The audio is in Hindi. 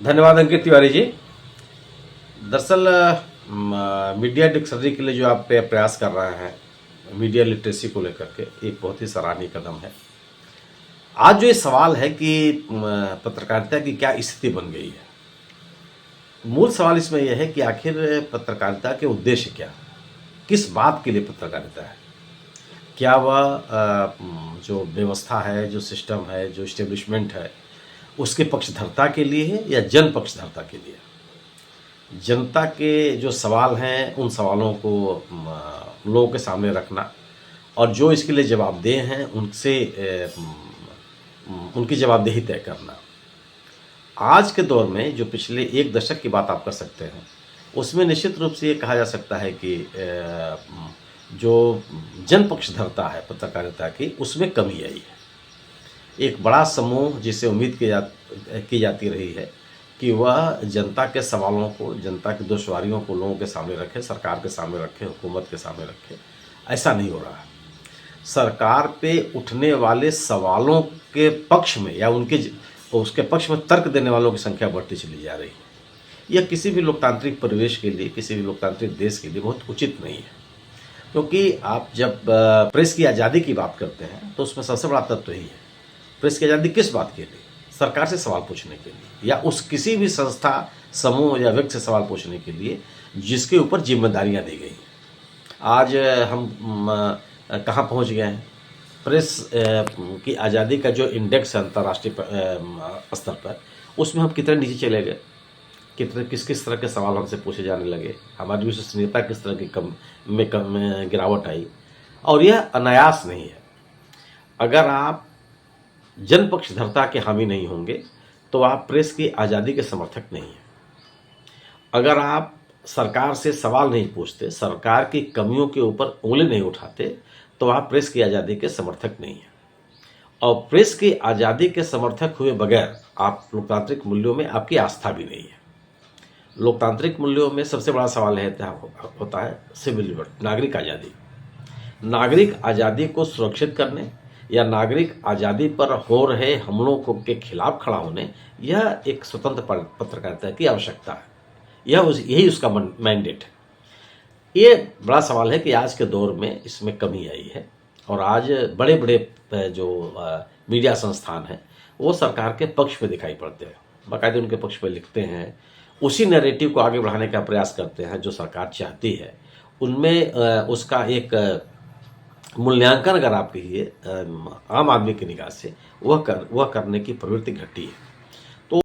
धन्यवाद अंकित तिवारी जी। दरअसल मीडिया डिक्शनरी के लिए जो आप प्रयास कर रहे हैं मीडिया लिटरेसी को लेकर के, एक बहुत ही सराहनीय कदम है। आज जो ये सवाल है कि पत्रकारिता की क्या स्थिति बन गई है, मूल सवाल इसमें यह है कि आखिर पत्रकारिता के उद्देश्य क्या है, किस बात के लिए पत्रकारिता है। क्या वह जो व्यवस्था है, जो सिस्टम है, जो इस्टेब्लिशमेंट है, उसके पक्षधरता के लिए है या जन पक्षधरता के लिए। जनता के जो सवाल हैं उन सवालों को लोगों के सामने रखना और जो इसके लिए जवाबदेह हैं उनसे उनकी जवाबदेही तय करना। आज के दौर में जो पिछले एक दशक की बात आप कर सकते हैं, उसमें निश्चित रूप से ये कहा जा सकता है कि जो जन पक्षधरता है पत्रकारिता की, उसमें कमी आई है। एक बड़ा समूह जिसे उम्मीद की जाती रही है कि वह जनता के सवालों को, जनता की दुश्वारियों को लोगों के सामने रखे, सरकार के सामने रखे, हुकूमत के सामने रखे, ऐसा नहीं हो रहा है। सरकार पे उठने वाले सवालों के पक्ष में या उसके पक्ष में तर्क देने वालों की संख्या बढ़ती चली जा रही है। यह किसी भी लोकतांत्रिक परिवेश के लिए, किसी भी लोकतांत्रिक देश के लिए बहुत उचित नहीं है, क्योंकि आप जब प्रेस की आज़ादी की बात करते हैं तो उसमें सबसे बड़ा तत्व यही है। प्रेस की आज़ादी किस बात के लिए? सरकार से सवाल पूछने के लिए, या उस किसी भी संस्था, समूह या व्यक्ति से सवाल पूछने के लिए जिसके ऊपर जिम्मेदारियां दी गई हैं। आज हम कहाँ पहुँच गए हैं? प्रेस की आज़ादी का जो इंडेक्स है अंतर्राष्ट्रीय स्तर पर, उसमें हम कितने नीचे चले गए, किस तरह के सवाल हमसे पूछे जाने लगे, हमारी विश्वसनीयता किस तरह की में गिरावट आई। और यह अनायास नहीं है। अगर आप जन पक्षधरता के हामी नहीं होंगे तो आप प्रेस की आज़ादी के समर्थक नहीं हैं। अगर आप सरकार से सवाल नहीं पूछते, सरकार की कमियों के ऊपर उंगली नहीं उठाते, तो आप प्रेस की आज़ादी के समर्थक नहीं हैं। और प्रेस की आज़ादी के समर्थक हुए बगैर आप लोकतांत्रिक मूल्यों में आपकी आस्था भी नहीं है। लोकतांत्रिक मूल्यों में सबसे बड़ा सवाल होता है सिविल लिबर्टी, नागरिक आज़ादी। नागरिक आज़ादी को सुरक्षित करने या नागरिक आज़ादी पर हो रहे हमलों के खिलाफ खड़ा होने, यह एक स्वतंत्र पत्रकारिता की आवश्यकता है। यही उसका मैंडेट है। ये बड़ा सवाल है कि आज के दौर में इसमें कमी आई है और आज बड़े बड़े जो मीडिया संस्थान हैं वो सरकार के पक्ष में दिखाई पड़ते हैं, बाकायदे उनके पक्ष में लिखते हैं, उसी नैरेटिव को आगे बढ़ाने का प्रयास करते हैं जो सरकार चाहती है। उनमें उसका एक मूल्यांकन अगर आप कहिए आम आदमी की निगाह से, वह करने की प्रवृत्ति घटी है।